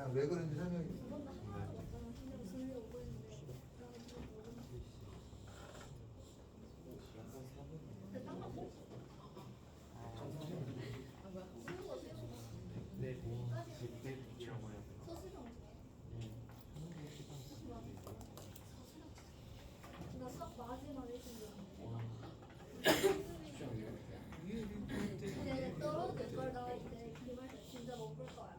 자, 왜 그런지 설명해 주세요. 저번에 하나도 없잖아. 신경 쓰려고 했는데 나는 좀 모르겠어. 딴거 세운 거 세운 거. 네. 서술형. 나수학 마지막 1등이야. 내가 떨어질 걸 나올 때 그말 진짜 못 볼 거야.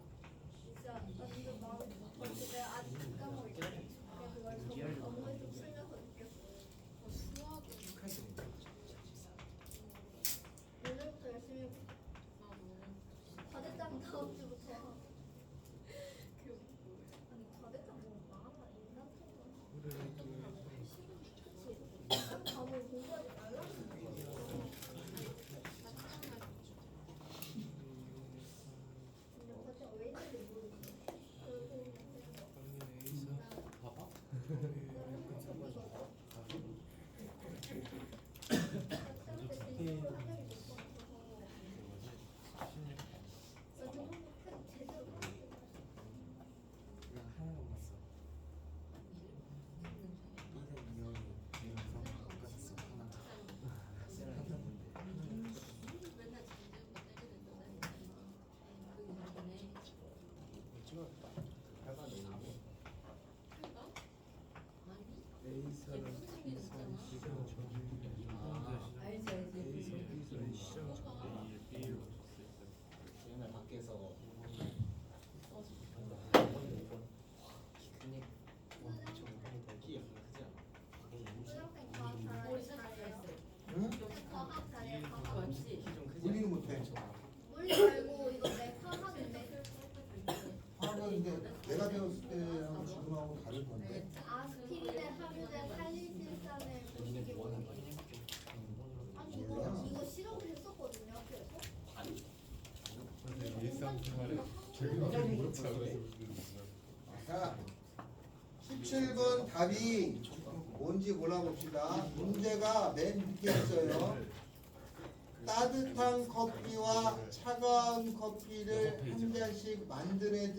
진짜 나 지금 마음 어떻게 내가 아직 까먹을 때 내가 그걸 저번 업무에 좀 풀면서 느꼈어. 수학은 오늘부터 열심히 해볼게. 과제장 다음 주부터. 아니 과제장 뭐 많아 인간 통과. 그치. 난 과목을 공부하지 말라고. 근데 과제가 왜 있는지 모르겠어. 봐봐. 하나만 봤어. 옛날 밖에서 키 크지 않아? 응? 과학 잘해. 과학. 키좀 크지 우리는 못해. 물리 말고 이거 내 화학인데. 화학은 근데 내가 배웠을 때하고 지금하고 다를 건데. 아스피린에 함유된 살리실산을 보시기 원하는 아니 이거 실험을 했었거든요 학교에서. 일상생활에 자, 17번 답이 뭔지 골라봅시다. 문제가 맨 밑에 있어요. 따뜻한 커피와 차가운 커피를 한 잔씩 만드는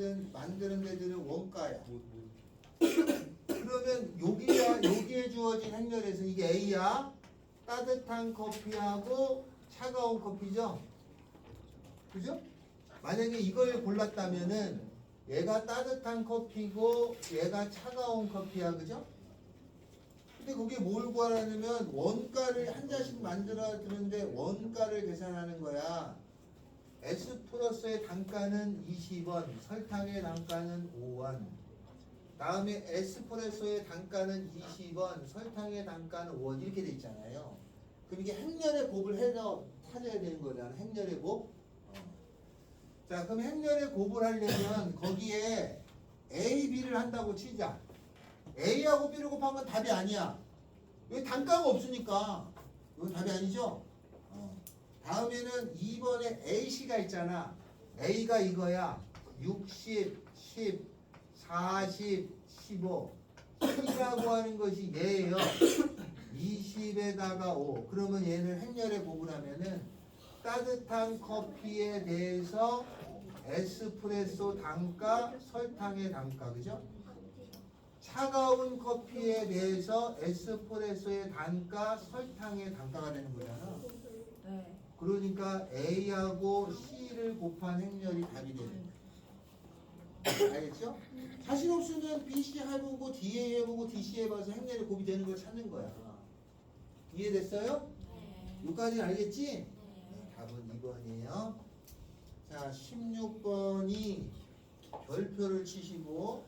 데 드는 원가야. 그러면 여기에 주어진 행렬에서 이게 A야. 따뜻한 커피하고 차가운 커피죠. 그죠? 만약에 이걸 골랐다면은 얘가 따뜻한 커피고 얘가 차가운 커피야. 그죠? 근데 그게 뭘 구하라냐면 원가를 한 잔씩 만들어 드는데 원가를 계산하는 거야. 에스프레소의 단가는 20원, 설탕의 단가는 5원. 다음에 에스프레소의 단가는 20원, 설탕의 단가는 5원 이렇게 돼 있잖아요. 그럼 이게 행렬의 곱을 해서 찾아야 되는 거잖아. 행렬의 곱. 자, 그럼 행렬의 곱을 하려면 거기에 A, B를 한다고 치자. A하고 B를 곱한 건 답이 아니야. 왜 단가가 없으니까. 이건 답이 아니죠? 다음에는 2번에 AC가 있잖아. A가 이거야. 60, 10, 40, 15. C라고 하는 것이 얘예요. 20에다가 5. 그러면 얘는 행렬의 곱을 하면은 따뜻한 커피에 대해서 에스프레소 단가, 설탕의 단가, 그죠? 차가운 커피에 대해서 에스프레소의 단가, 설탕의 단가가 되는 거잖아. 네. 그러니까 A하고 C를 곱한 행렬이 답이 되는 거야. 알겠죠? 자신 없으면 BC 해보고 DA 해보고 DC 해봐서 행렬의 곱이 되는 걸 찾는 거야. 이해됐어요? 네. 여기까지는 알겠지? 네, 답은 2번이에요. 자, 16번이 별표를 치시고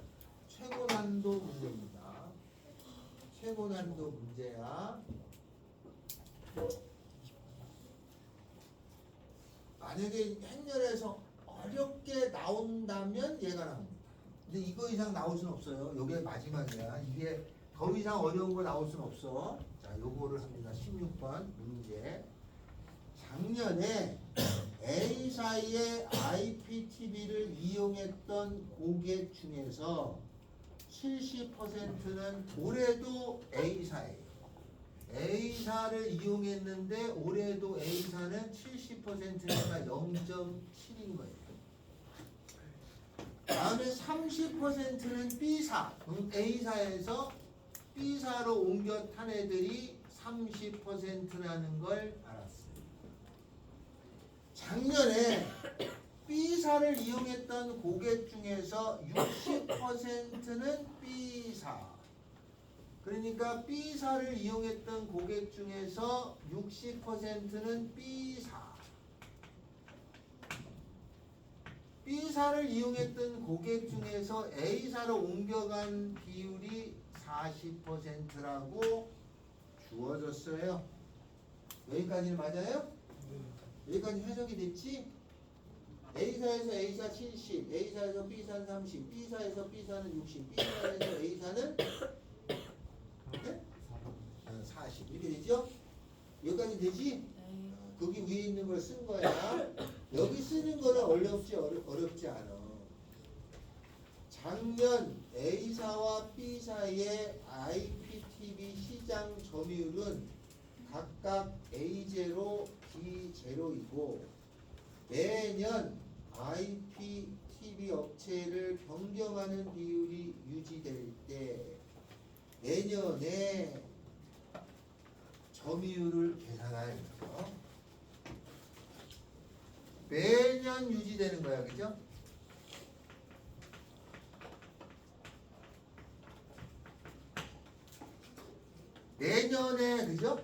최고 난도 문제입니다. 최고 난도 문제야. 만약에 행렬에서 어렵게 나온다면 얘가 나옵니다. 근데 이거 이상 나올 수는 없어요. 이게 마지막이야. 이게 더 이상 어려운 거 나올 수는 없어. 자, 요거를 합니다. 16번 문제. 작년에 A사의 IPTV를 이용했던 고객 중에서 70%는 올해도 A사예요. A사를 이용했는데 올해도 A사는 70%니까 0.7인 거예요. 다음에 30%는 B사, A사에서 B사로 옮겨 탄 애들이 30%라는 걸 알았어요. 작년에 B사를 이용했던 고객 중에서 60%는 B사. 그러니까 B사를 이용했던 고객 중에서 60%는 B사. B사를 이용했던 고객 중에서 A사로 옮겨간 비율이 40%라고 주어졌어요. 여기까지는 맞아요? 여기까지 해석이 됐지? A사에서 A사 70, A사에서 B사는 30, B사에서 B사는 60, B사에서 A사는 네? 40 이렇게 되죠? 여기까지 되지? 네. 거기 위에 있는 걸 쓴 거야. 여기 쓰는 거는 어렵지 않아. 작년 A사와 B사의 IPTV 시장 점유율은 각각 A0, B0이고 매년 IPTV 업체를 변경하는 비율이 유지될 때 내년에 점유율을 계산할 거죠. 매년 유지되는 거야, 그죠? 내년에, 그죠?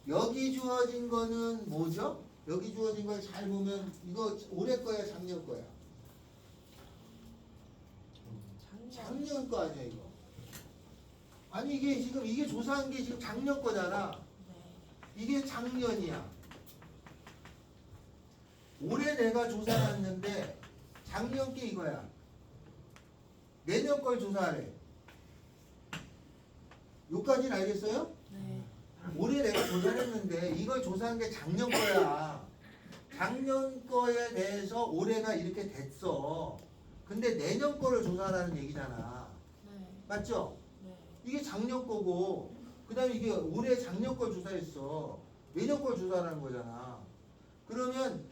여기 주어진 거는 뭐죠? 여기 주어진 걸 잘 보면 이거 올해 거야, 작년 거야? 작년 거 아니야, 이거? 아니 이게 지금 이게 조사한 게 지금 작년 거잖아. 이게 작년이야. 올해 내가 조사했는데 작년 게 이거야. 내년 걸 조사하래. 요까지는 알겠어요? 네. 올해 내가 조사했는데 이걸 조사한 게 작년 거야. 작년 거에 대해서 올해가 이렇게 됐어. 근데 내년 거를 조사하라는 얘기잖아. 네. 맞죠? 네. 이게 작년 거고 그 다음에 이게 올해 작년 걸 조사했어. 내년 걸 조사하는 거잖아. 그러면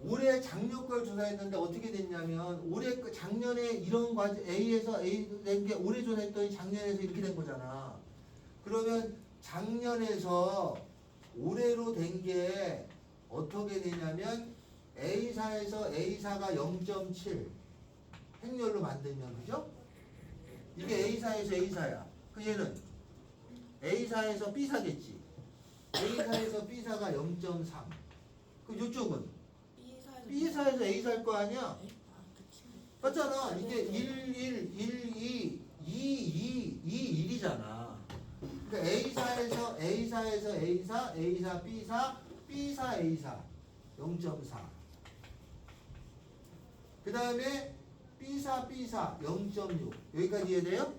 올해 작년 걸 조사했는데 어떻게 됐냐면 올해 작년에 이런 과제 A에서 A 된 게 올해 조사했더니 작년에서 이렇게 된 거잖아. 그러면 작년에서 올해로 된 게 어떻게 되냐면 A사에서 A사가 0.7 행렬로 만들면 그죠? 이게 A사에서 A사야. 그 얘는 A사에서 B사겠지. A사에서 B사가 0.3. 그럼 이쪽은 B사에서 A사일 거 아니야? 맞잖아. 이게 1, 1, 1, 2, 2, 2, 2, 1이잖아. 그러니까 A사에서 A사, A사, B사, B사, A사 0.4. 그 다음에 B사, 0.6. 여기까지 이해돼요?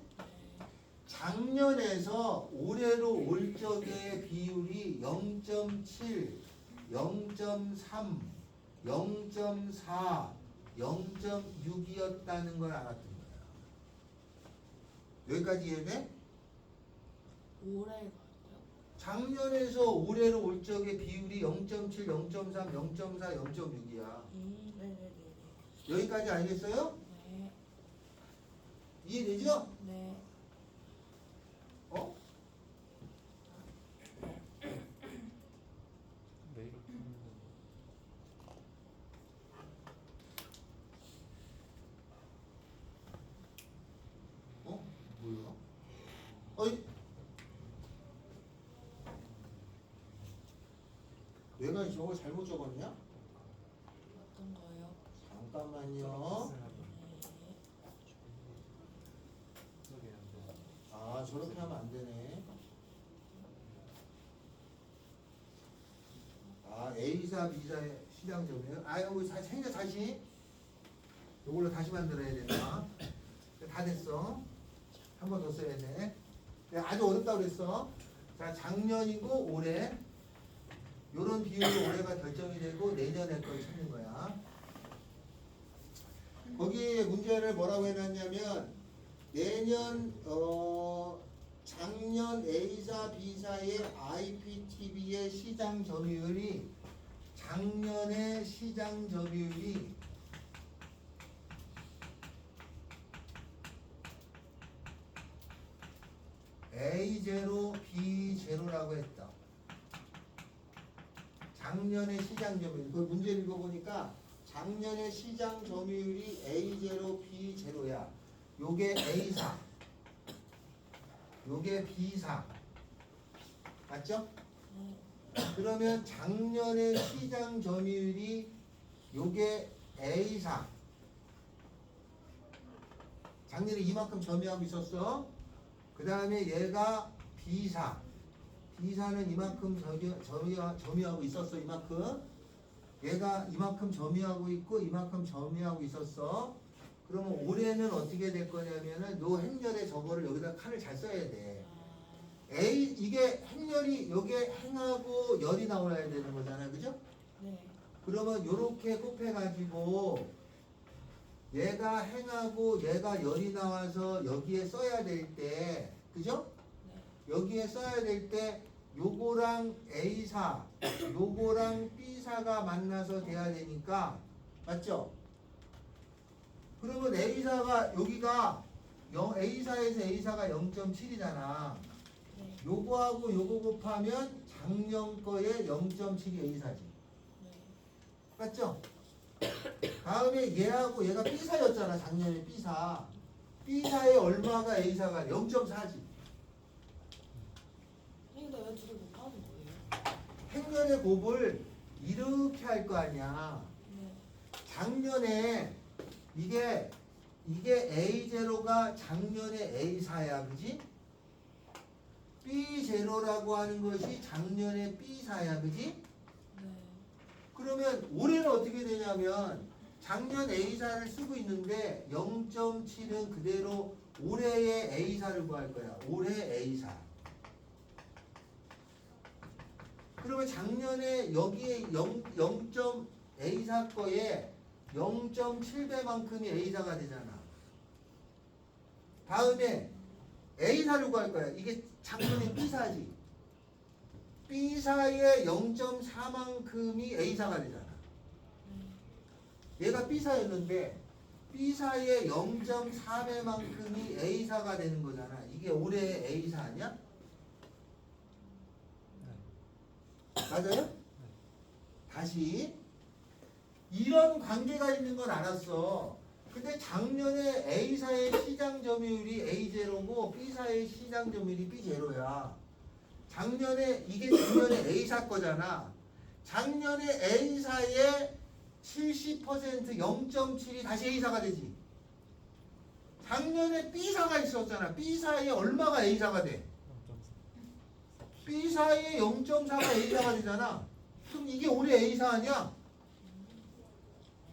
작년에서 올해로 올 적의 비율이 0.7, 0.3, 0.4, 0.6이었다는 걸 알았던 거야. 여기까지 이해돼? 올해 작년에서 올해로 올 적의 비율이 0.7, 0.3, 0.4, 0.6이야. 네네네. 여기까지 알겠어요? 네. 이해되죠? 네. 어? 왜 이렇게 하는 어? 뭐야? 어이? 내가 저걸 잘못 적었냐? 어떤 거요? 잠깐만요. 아, 저렇게 하면 안 되네. 아, A사, B사의 시장 점유율. 아, 여기 생각 다시. 이걸로 다시 만들어야 된다. 다 됐어. 한 번 더 써야 돼. 아주 어렵다고 그랬어. 자, 작년이고 올해. 요런 비율로 올해가 결정이 되고 내년에 걸 찾는 거야. 거기에 문제를 뭐라고 해놨냐면 내년 작년 A사, B사의 IPTV의 시장 점유율이 작년의 시장 시장 점유율이 A0, B0라고 했다. 작년의 시장 점유율. 그 문제 읽어보니까 작년의 시장 점유율이 A0, B0야. 요게 A4. 요게 B4. 맞죠? 그러면 작년의 시장 점유율이 요게 A4. 작년에 이만큼 점유하고 있었어. 그 다음에 얘가 B4. B4는 이만큼 점유하고 있었어. 이만큼. 얘가 이만큼 점유하고 있고 이만큼 점유하고 있었어. 그러면 올해는 어떻게 될 거냐면은 요 행렬에 저거를 여기다 칸을 잘 써야 돼. 이게 행렬이 요게 행하고 열이 나와야 되는 거잖아요. 그죠? 네. 그러면 요렇게 곱해가지고 얘가 행하고 얘가 열이 나와서 여기에 써야 될 때, 그죠? 네. 여기에 써야 될 때 요거랑 A4, 요거랑 B4가 만나서 돼야 되니까, 맞죠? 그러면 A4가 여기가 A4에서 A4가 0.7이잖아. 네. 요거하고 요거 곱하면 작년 거에 0.7이 A4지. 네. 맞죠? 다음에 얘하고 얘가 B사였잖아. 작년에 B사. B사에 얼마가 A사가 0.4지. 근데 왜 둘이 못하는 거예요? 행렬의 곱을 이렇게 할 거 아니야. 네. 작년에 이게 A0가 작년에 A4야. 그지? B0라고 하는 것이 작년에 B4야. 그지? 네. 그러면 올해는 어떻게 되냐면 작년 A4를 쓰고 있는데 0.7은 그대로 올해의 A4를 구할 거야. 올해 A4. 그러면 작년에 여기에 0.A4 거에 0.7배만큼이 A4가 되잖아. 다음에 A4를 구할 거야. 이게 작년에 B4지. B4의 0.4만큼이 A4가 되잖아. 얘가 B4였는데 B4의 0.4배만큼이 A4가 되는 거잖아. 이게 올해 A4 아니야? 맞아요? 다시 이런 관계가 있는 건 알았어. 근데 작년에 A4의 시장 점유율이 A0고 B4의 시장 점유율이 B0야. 작년에 이게 작년에 A4 거잖아. 작년에 A4의 70% 0.7이 다시 A사가 되지. 작년에 B사가 있었잖아. B사에 얼마가 A사가 돼? B사에 0.4가 A사가 되잖아. 그럼 이게 올해 A사 아니야?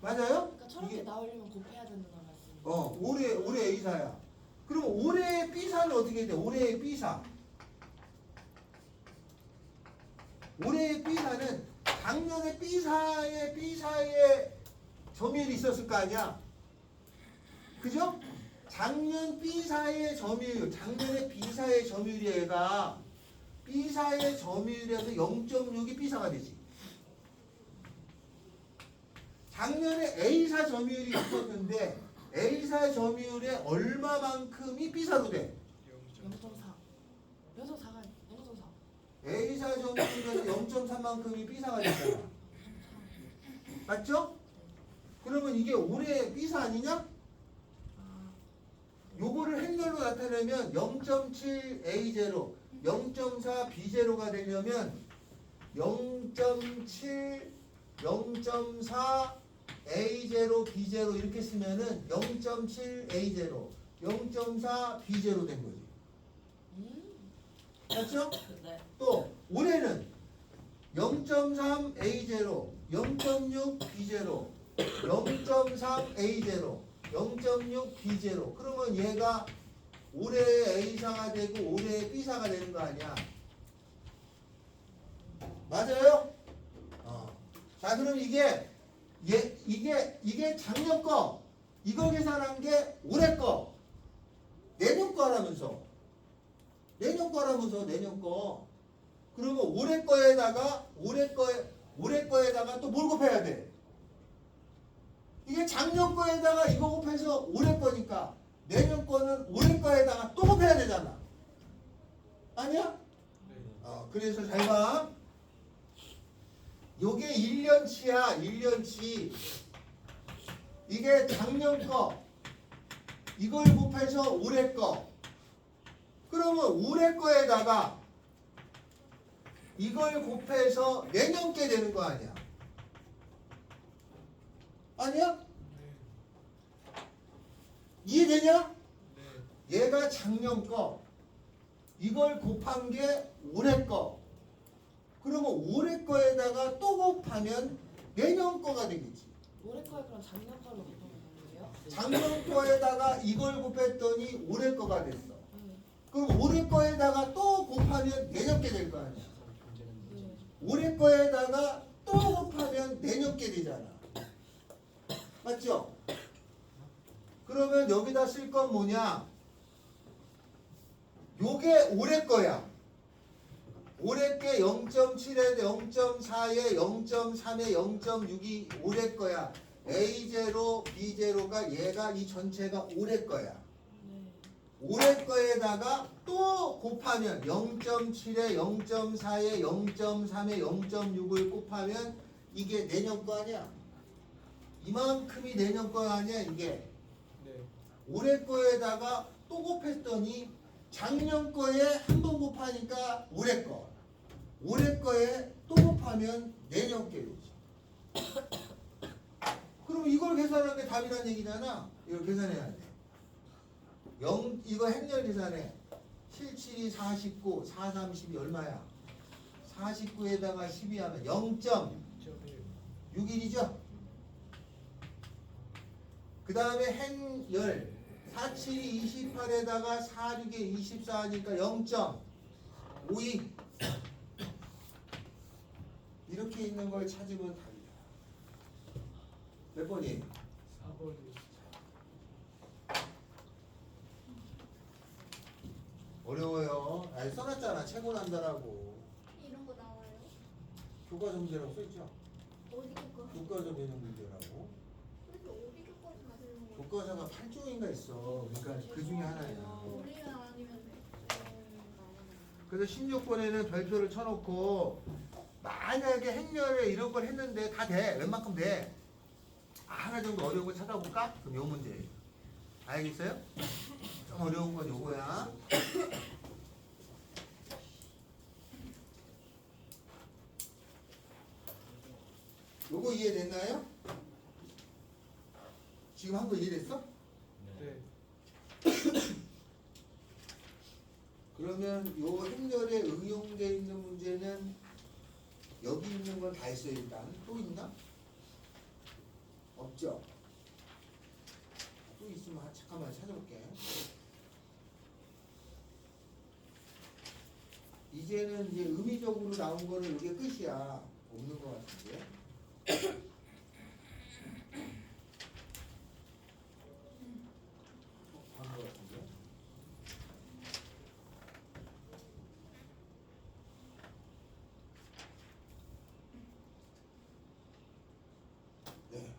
맞아요? 그러니까 저렇게 나오려면 곱해야 된다는 말씀이에요. 올해 A사야. 그럼 올해 B사는 어떻게 돼? 올해 B사. 올해 B사는 작년에 B사에 점유율이 있었을 거 아니야? 그죠? 작년 B사의 점유율, 작년에 B사의 점유율이 얘가 B사의 점유율에서 0.6이 B사가 되지. 작년에 A사 점유율이 있었는데 A사 점유율의 얼마만큼이 B사로 돼? 0.4. 0.4가 0.4. A사 점유율에서 0.3만큼이 B사가 되잖아. 맞죠? 그러면 이게 올해 B사 아니냐? 요거를 행렬로 나타내면 0.7 A0, 0.4 B0가 되려면 0.7, 0.4 A0, B0 이렇게 쓰면은 0.7 A0, 0.4 B0 된 거지. 맞죠? 네. 또 올해는 0.3 A0, 0.6 B0, 0.3 A0, 0.6 B0. 그러면 얘가 올해 A사가 되고 올해 B사가 되는 거 아니야? 맞아요? 자, 그럼 이게 작년 거, 이거 계산한 게 올해 거, 내년 거라면서. 내년 거. 그러면 올해 거에다가 또 뭘 곱해야 돼? 이게 작년 거에다가 이거 곱해서 올해 거니까 내년 거는 올해 거에다가 또 곱해야 되잖아. 아니야? 그래서 잘 봐. 요게 1년치야. 1년치. 이게 작년 거. 이걸 곱해서 올해 거. 그러면 올해 거에다가 이걸 곱해서 내년 게 되는 거 아니야? 아니야? 이해되냐? 얘가 작년 거. 이걸 곱한 게 올해 거. 그러면 올해 거에다가 또 곱하면 내년 거가 되겠지. 올해 거에 그럼 작년 걸로 곱하면 되는 거예요? 작년 거에다가 이걸 곱했더니 올해 거가 됐어. 네. 그럼 올해 거에다가 또 곱하면 내년 게 될 거 아니야. 네. 올해 거에다가 또 곱하면 내년 게 되잖아. 맞죠? 그러면 여기다 쓸 건 뭐냐? 요게 올해 거야. 올해 게 0.7에 0.4에 0.3에 0.6이 올해 거야. A0, B0가 얘가 이 전체가 올해 거야. 네. 올해 거에다가 또 곱하면 0.7에 0.4에 0.3에 0.6을 곱하면 이게 내년 거 아니야? 이만큼이 내년 거 아니야 이게? 올해 거에다가 또 곱했더니 작년 거에 한 번 곱하니까 올해 거. 올해 거에 또 곱하면 내년 게 되지. 그럼 이걸 계산하는 게 답이란 얘기잖아. 이걸 계산해야 돼. 이거 행렬 계산해. 7, 7이 49, 4, 30이 얼마야? 49에다가 12 하면 0.61이죠? 그 다음에 행열 4, 7이 28에다가 4, 6에 24 하니까 0.52 이렇게 있는 걸 찾으면 답이다. 몇 번이에요? 4번이 어려워요. 아니, 써놨잖아. 최고 난다라고. 이런 거 나와요? 교과서 문제라고 써있죠? 어디 거? 교과서 개념 문제라고. 그래서 어디 거까지 맞는 거? 교과서가 8종인가 있어. 그러니까 그 중에 하나야. 우리는 아니면 그래서 16번에는 별표를 쳐놓고 만약에 행렬에 이런 걸 했는데 다 돼. 웬만큼 돼. 하나 정도 어려운 거 찾아볼까? 그럼 요 문제. 알겠어요? 좀 어려운 건 요거야. 요거 이해됐나요? 지금 한 거 이해됐어? 네. 그러면 요 행렬에 응용되어 있는 문제는 여기 있는 건 다 했어요 일단. 또 있나? 없죠? 또 있으면 잠깐만 찾아볼게. 이제는 이제 의미적으로 나온 거는 이게 끝이야. 없는 것 같은데. 한것 같은데. 네.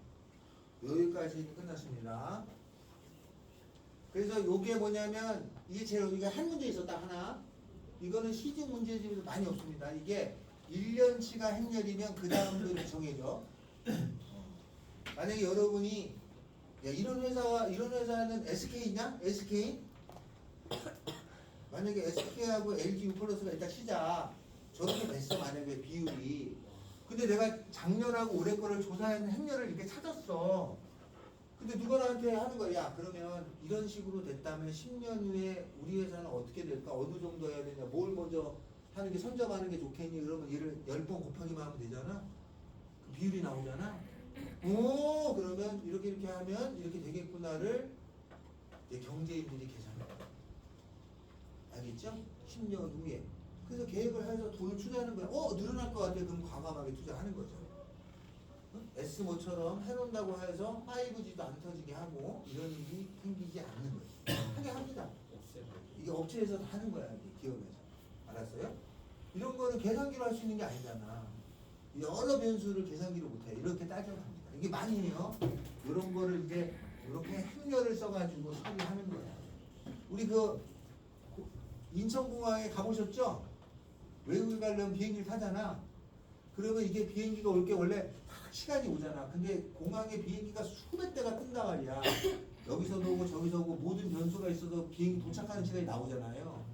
여기까지 끝났습니다. 그래서 요게 뭐냐면 이게 제일 이게 한 문제 있었다 하나. 이거는 시중 문제집에서 많이 없습니다. 이게 1년치가 행렬이면 그 다음도 이렇게 정해져. 만약에 여러분이 야, 이런 회사는 SK냐? SK? 만약에 SK하고 LG U+가 일단 치자. 저렇게 됐어 만약에 비율이. 근데 내가 작년하고 올해 거를 조사한 행렬을 이렇게 찾았어. 근데 누가 나한테 하는 거야. 야, 그러면 이런 식으로 됐다면 10년 후에 우리 회사는 어떻게 될까? 어느 정도 해야 되냐? 뭘 먼저 하는 게 선점하는 게 좋겠니? 그러면 얘를 10번 곱하기만 하면 되잖아. 그 비율이 나오잖아. 오, 그러면 이렇게 하면 이렇게 되겠구나를 이제 경제인들이 계산해. 알겠죠? 10년 후에. 그래서 계획을 해서 돈을 투자하는 거야. 늘어날 것 같아. 그럼 과감하게 투자하는 거죠. S5처럼 해놓는다고 해서 5G도 안 터지게 하고 이런 일이 생기지 않는 거예요. 하게 합니다. 이게 업체에서 하는 거야. 이게 기업에서. 알았어요? 이런 거는 계산기로 할 수 있는 게 아니잖아. 여러 변수를 계산기로 못해요. 이렇게 따져갑니다. 이게 많이 해요. 이런 거를 이제 이렇게 행렬을 써가지고 처리하는 거예요. 우리 그 인천공항에 가보셨죠? 외국에 가려면 비행기를 타잖아. 그러면 이게 비행기가 올 게 원래 딱 시간이 오잖아. 근데 공항에 비행기가 수백 대가 뜬단 말이야. 여기서도 오고 저기서 오고 모든 변수가 있어서 비행기 도착하는 시간이 나오잖아요.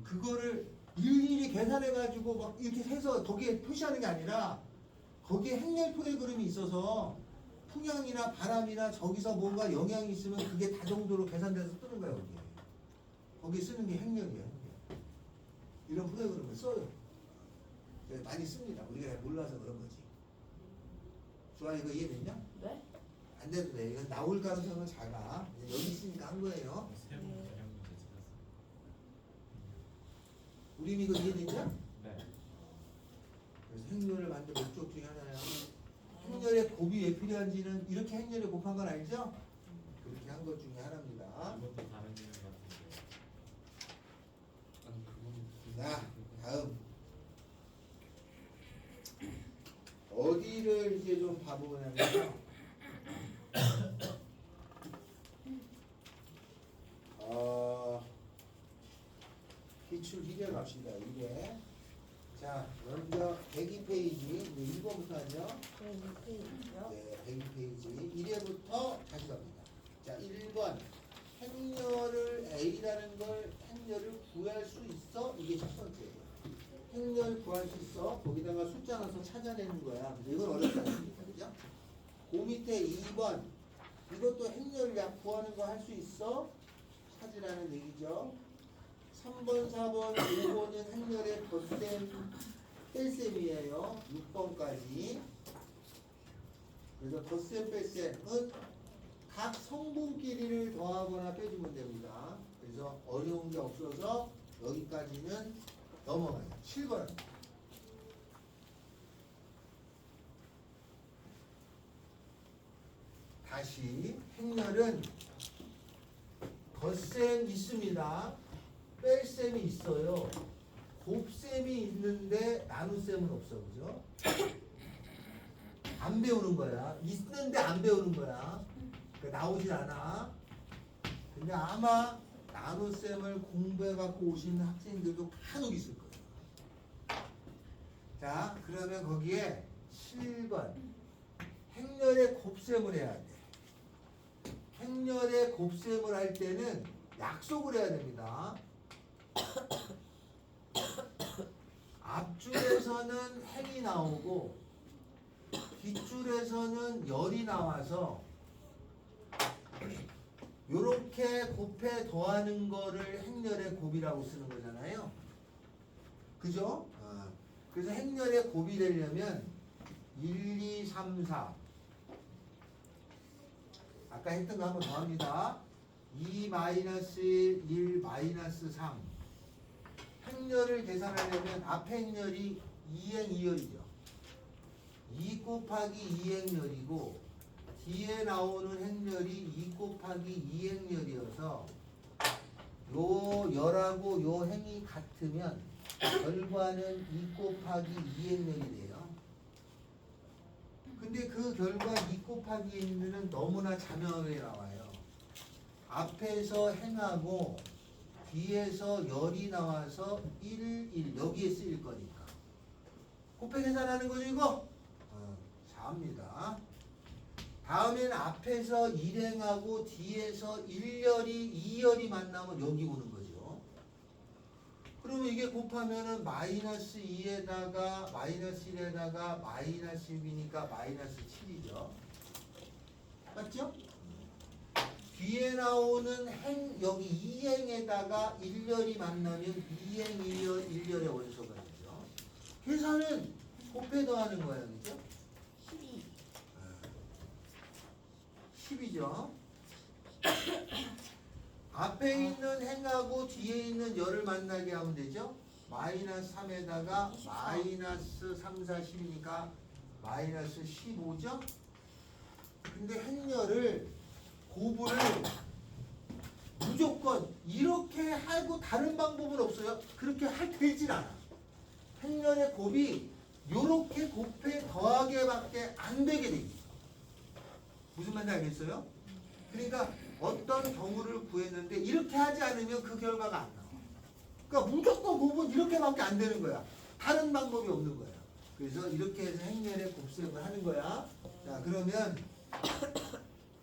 그거를 일일이 계산해가지고 막 이렇게 해서 거기에 표시하는 게 아니라 거기에 행렬 프로그램이 있어서 풍향이나 바람이나 저기서 뭔가 영향이 있으면 그게 다 정도로 계산돼서 뜨는 거야. 거기에 쓰는 게 행렬이야. 이런 프로그램을 써요. 많이 씁니다. 우리가 잘 몰라서 그런 거지. 좋아, 이거 이해됐냐? 네? 안 돼도 돼. 이건 나올 가능성은 작아. 여기 있으니까 한 거예요. 우린 이거 이해됐냐? 네. 그래서 행렬을 만든 목적 중에 하나야. 행렬의 곱이 왜 필요한지는 이렇게 행렬에 곱한 건 알죠? 그렇게 한 것 중에 하나입니다. 이것도 다른 이유 같은데. 아니 그건 자, 다음. 어디를 이제 좀 봐보냐면요. 기출 1회 갑시다. 1회. 자, 먼저 102페이지. 1번부터 하죠. 네, 이 페이지요. 네, 102페이지. 1회부터 다시 갑니다. 자, 1번. 행렬을 A라는 걸 행렬을 구할 수 있어? 이게 첫 번째예요. 행렬 구할 수 있어? 거기다가 숫자 넣어서 찾아내는 거야. 근데 이건 어렵지 않습니까? 그죠? 그 밑에 2번. 이것도 행렬 약 구하는 거 할 수 있어? 찾으라는 얘기죠. 3번, 4번, 5번은 행렬의 덧셈, 뺄셈이에요. 6번까지. 그래서 덧셈, 뺄셈은 각 성분끼리를 더하거나 빼주면 됩니다. 그래서 어려운 게 없어서 여기까지는 넘어가요. 7번. 다시 행렬은 덧셈 있습니다. 뺄셈이 있어요. 곱셈이 있는데 나눗셈은 없어. 그죠? 안 배우는 거야. 있는데 안 배우는 거야. 그러니까 나오질 않아. 근데 아마 나눗셈을 공부해갖고 오시는 학생들도 간혹 있을 거예요. 자, 그러면 거기에 7번. 행렬의 곱셈을 해야 돼. 행렬의 곱셈을 할 때는 약속을 해야 됩니다. 앞줄에서는 행이 나오고 뒷줄에서는 열이 나와서 요렇게 곱해 더하는 거를 행렬의 곱이라고 쓰는 거잖아요. 그죠? 그래서 행렬의 곱이 되려면 1, 2, 3, 4 아까 했던 거 한번 더 합니다. 2 마이너스 1, 1 마이너스 3 행렬을 계산하려면 앞에 행렬이 2행 2열이죠. 2 곱하기 2행렬이고 뒤에 나오는 행렬이 2 곱하기 2행렬이어서 요 열하고 요 행이 같으면 결과는 2 곱하기 2행렬이 돼요. 근데 그 결과 2 곱하기 2행렬은 너무나 자명하게 나와요. 앞에서 행하고 뒤에서 열이 나와서 1, 1 여기에 쓰일 거니까 곱해 계산하는 거죠 이거? 4입니다. 다음에는 앞에서 1행하고 뒤에서 1열이 2열이 만나면 여기 오는 거죠. 그러면 이게 곱하면은 마이너스 2에다가 마이너스 1에다가 마이너스 6이니까 마이너스 7이죠. 맞죠? 뒤에 나오는 행 여기 2행에다가 1열이 만나면 2행 1열의 원소가 되죠. 계산은 곱해 더하는 거야. 그죠? 10이죠. 앞에 있는 행하고 뒤에 있는 열을 만나게 하면 되죠. 마이너스 3에다가 마이너스 3, 4, 10이니까 마이너스 15죠. 근데 행렬을 곱을 무조건 이렇게 하고 다른 방법은 없어요. 그렇게 할 되질 않아. 행렬의 곱이 요렇게 곱해 더하게밖에 안 되게 돼 있어. 무슨 말인지 알겠어요? 그러니까 어떤 경우를 구했는데 이렇게 하지 않으면 그 결과가 안 나와. 그러니까 무조건 곱은 이렇게밖에 안 되는 거야. 다른 방법이 없는 거야. 그래서 이렇게 해서 행렬의 곱셈을 하는 거야. 자, 그러면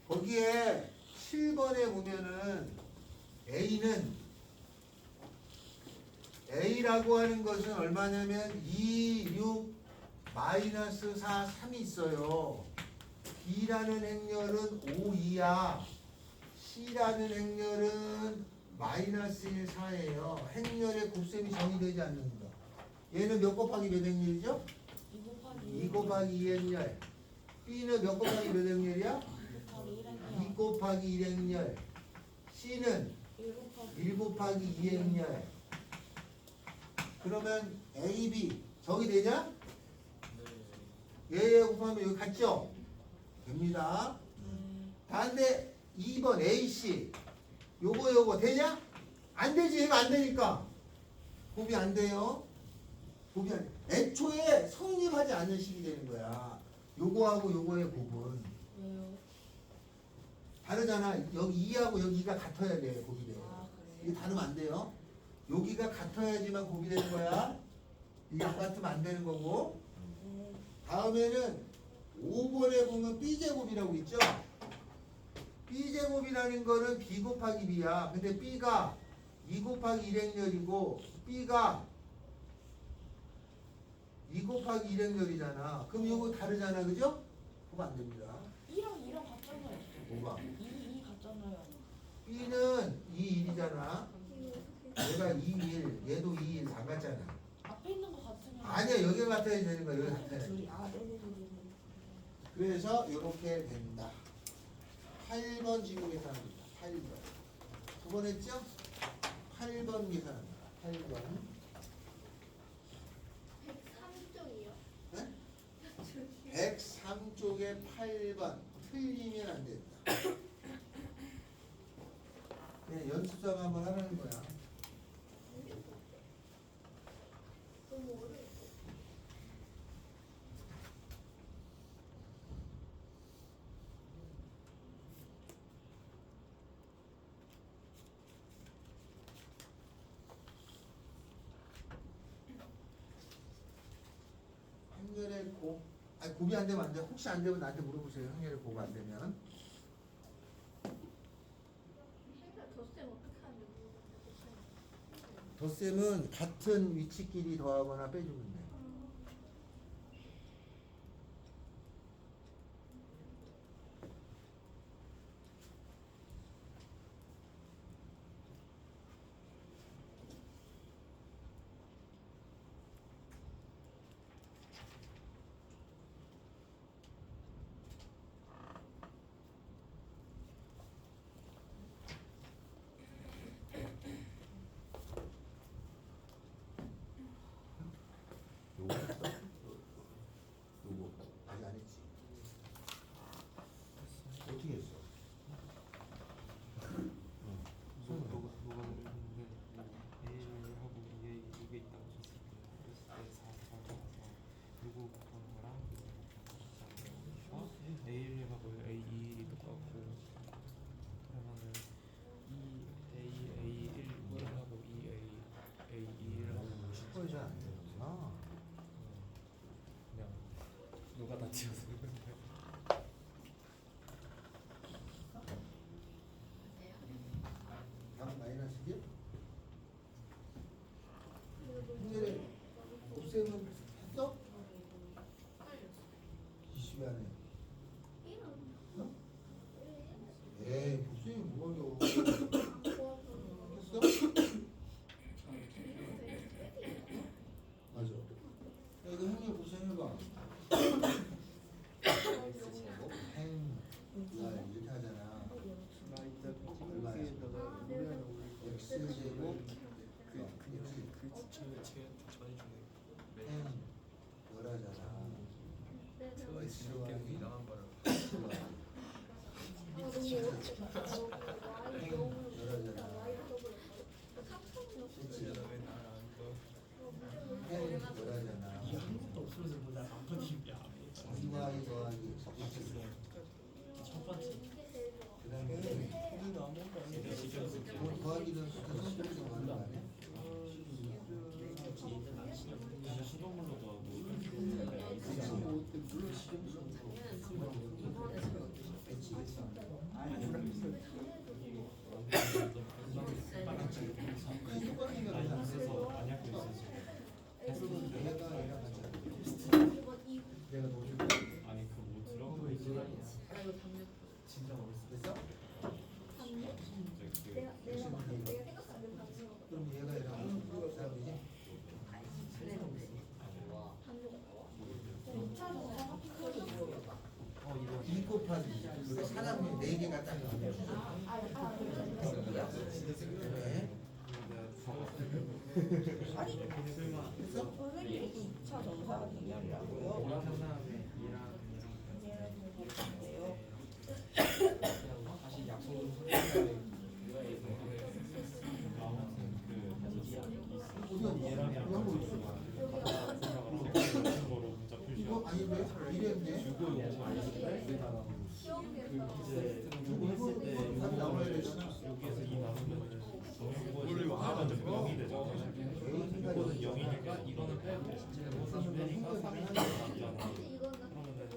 거기에 7번에 보면은 A라고 하는 것은 얼마냐면 2, 6, 마이너스 4, 3이 있어요. B라는 행렬은 5, 2야. C라는 행렬은 마이너스 1, 4예요. 행렬의 곱셈이 정의되지 않는다. 얘는 몇 곱하기 몇 행렬이죠? 2 곱하기 2 행렬. B는 몇 곱하기 몇 행렬이야? 2 곱하기 1 행렬. C는 1 곱하기 2 행렬. 그러면 A, B 저기 되냐? 얘 곱하면 여기 같죠? 됩니다. 다른데 2번 A, C 요거 되냐? 안 되지. 얘가 안 되니까 곱이 안 돼요. 곱이 안 돼. 애초에 성립하지 않는 식이 되는 거야. 요거하고 요거의 곱은 다르잖아. 여기 2하고 여기가 같아야 돼. 곱이 돼. 이게 다르면 안 돼요. 여기가 같아야지만 곱이 되는 거야. 이게 안 같으면 안 되는 거고. 다음에는 5번에 보면 B제곱이라고 있죠. B제곱이라는 거는 B 곱하기 B야. 근데 B가 2 곱하기 1행렬이고 B가 2 곱하기 1행렬이잖아. 그럼 이거 다르잖아. 그죠? 곱 안 됩니다. 2랑 같잖아요. 뭐가? 2 같잖아요. B는 2, 1이잖아. 얘가 2, 1, 얘도 2, 1 안 같잖아. 앞에 있는 거 같으면 아니야. 여기가 같아야 되는 거야. 여기 같아야 돼. 둘이 네네네. 그래서 이렇게 된다. 8번 지금 계산합니다. 8번. 두 번 했죠? 8번 계산합니다. 8번. 103쪽이요. 네? 103쪽에 8번. 틀리면 안 된다. 그냥 연습상 한번 하라는 거야. 너무 어려워. 행렬의 곱. 아니 곱이 안 되면 안 돼. 혹시 안 되면 나한테 물어보세요. 행렬의 곱 안 되면. 생각 덧셈 어떻게 하는지 모르겠는데 덧셈은 같은 위치끼리 더하거나 빼주면 돼. 요거 했어? 요거 아직 안 했지? 어떻게 했어? 뭐가 그랬는데 A하고 EA 이게 있다고 줬을 때 플러스 4 요거 곱하는 거랑 A1하고 A2 똑같고 그러면은 A1하고 A2하고 거의 잘 안 되는구나. 그냥 누가 다 지어서 양 마이너스 1? 행렬의 곱셈은 했어? 시간에. 어? 에이 곱셈이 뭐가 어려워. 했어? 맞아. 야, 이거 행렬 곱셈 해봐. 행. 이렇게 하잖아. X제곱 행 열하잖아. X 더하기 이상한 거를 열하잖아. 그치? 행 열하잖아. 유튜브에서 보다 반포팀이 아무것도 2y 더하기 첫 번째 이게 제일 좋아. 그 다음에 우리도 아무것도 안 했는데 뭐 더하기는 선택해서 하는 거 아니야? 그냥 수돗물로도 하고 많이 있어서 안 약고 있어서 얘가 얘랑 같이 이번 이 내가 넣어줄 아니 그 뭐 들어가고 있지 진짜 멋있어. 됐어? 반대. 그 내가 생각하는 반대로. 그럼 얘가 얘랑 사람이지? 반대가 나와. 2차 정사 합격이 뭐예요? 2 곱하기 우리 사람이 4개가 딱 나오네. 선생님이 2차 정사가 중요하다고요? 오랑 한 다음에 얘랑 이해요. 다시 약속을 설명해. 아무튼 이거 얘랑 이거 뭐 같이 있어 거로 문자 이거 표시하고 아니 왜 이랬네? 주고 여기다가 이제 주고 했을 때 답이 나와야 되잖아. 여기에서 2 나누면은 정규고 하면 0이 되죠. 이거는 0이니까 이거는 빼고 3 빼니까 3이 남잖아. 그러면은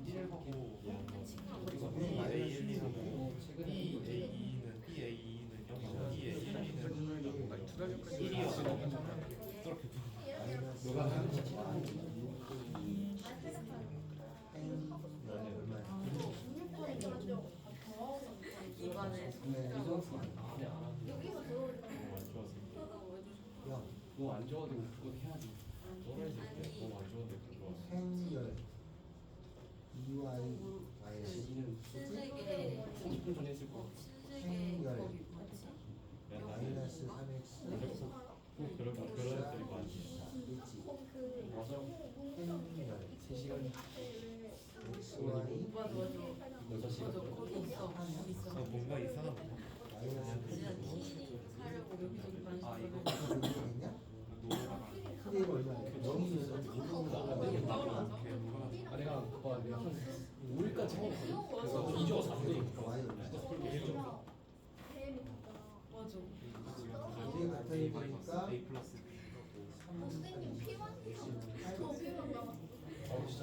1하고 이거 BA1, 2하고 BA2는 0이고 BA1, 2는 1이었어. 그렇게 너가 하는 거지. 얼마야? 이번에 네, 이거 야, 뭐안 좋아도 그거 해야지. 떨어질 때 너무 안 좋아도 그거 좋았어. 생열 2y 마이너스 신세계 30분 전에 했을 거. 생열 야, 마이너스 3x 그런 애들이 많이 있어. 있지. 맞아. 생열 3시간 xy 거기 있어. 뭔가 이상한 거. 마이너스 하려고 여기저기 많이 아 이거 이거 되겠냐? 노래다가 크레이가 얼마야? 0이면 아 내가 그거 내가 한 5일까지 먹었거든. 그래서 2주 4주 y 얼마? 맞아. 이게 같아 보니까 A 플러스 B 선생님 피만 더 피만 남았어. 진짜